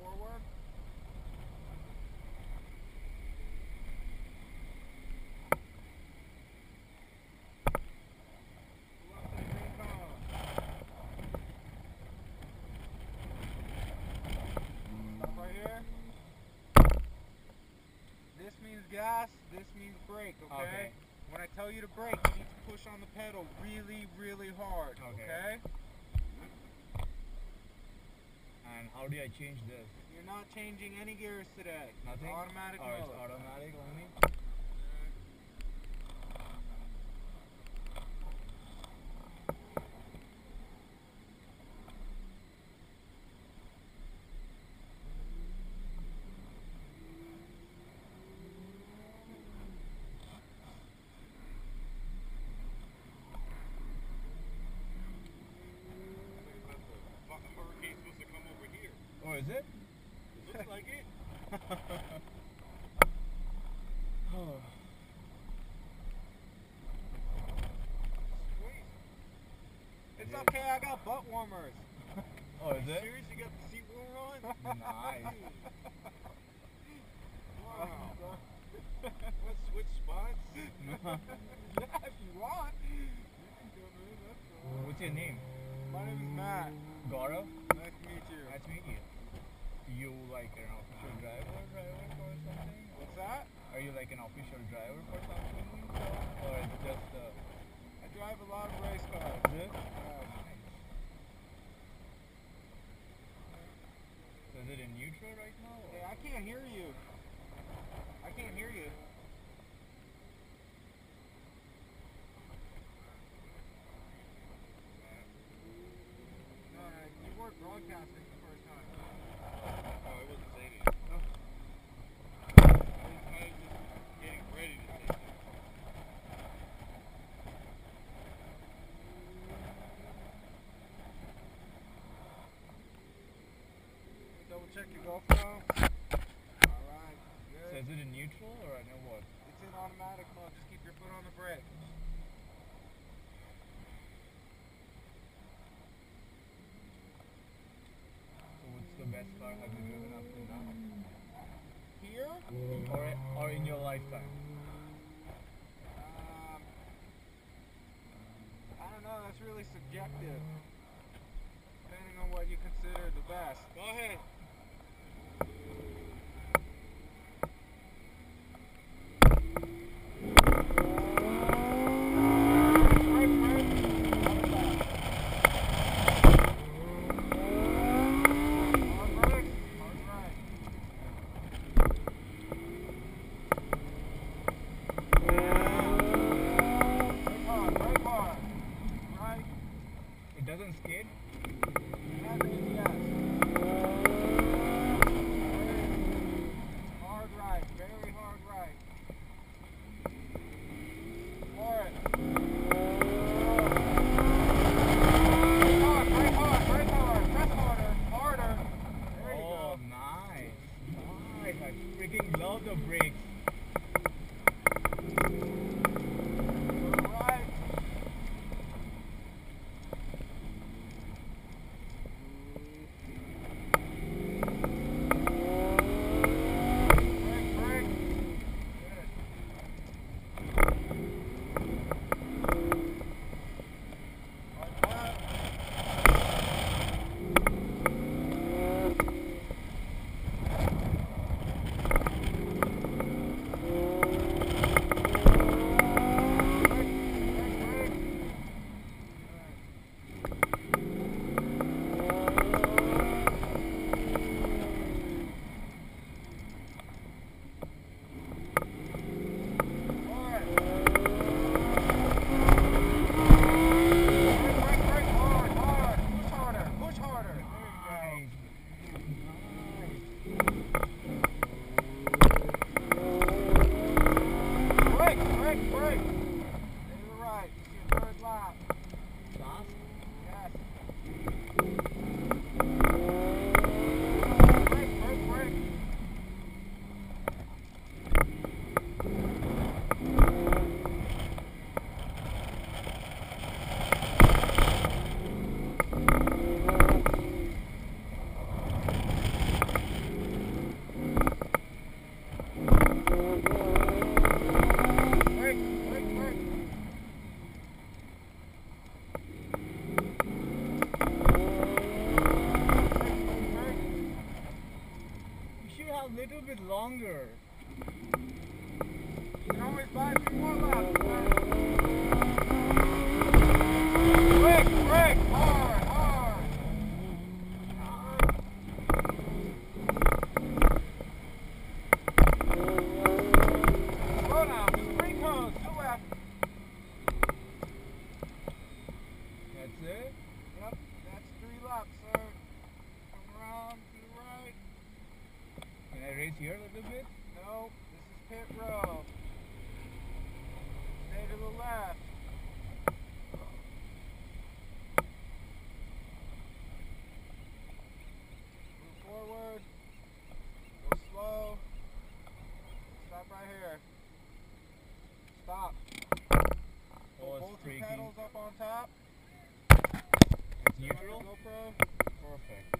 forward. Pull up to the green cone. Stop right here. This means gas, this means brake, okay? When I tell you to brake, you need to push on the pedal really, really hard, okay? And how do I change this? You're not changing any gears today. Nothing? Automatic Or mode. it's automatic only? Hurricane's supposed to come over here. Oh, is it? Looks like it. Sweet. It's okay, I got butt warmers. Oh, is it? Serious? You got the seat warmer on? Nice. Wow. Let's switch spots. Yeah, if you want. You can come in, that's all. What's your name? My name is Matt. Gaurav? Nice to meet you. Nice to meet you. You like an official driver for something? What's that? Are you like an official driver for something? Or it's just I drive a lot of race cars. Is it? Nice. So is it in neutral right now? Hey, I can't hear you. I can't hear you. No, you weren't broadcasting the first time. Oh, I wasn't saying it. I was just getting ready to say that. Double check your GoPro. Alright, So good. is it in neutral or I know what? It's in automatic mode. Just keep your foot on the brake. So what's the best car have you driven up to now? Here? Or in your lifetime? I don't know. That's really subjective. Depending on what you consider the best. Go ahead. It doesn't skid? Yeah, bit longer. You can always buy a few more laps. Brake, hard, hard. Slow down, spring hose, to the left. That's it? Yep, that's 3 laps, sir. Come around to the right. Can I race here a little bit? No, this is pit row. Stay to the left. Move forward. Go slow. Stop right here. Stop. Oh, Pull it's both the freaky. pedals up on top. It's Stay on the neutral? GoPro. Perfect.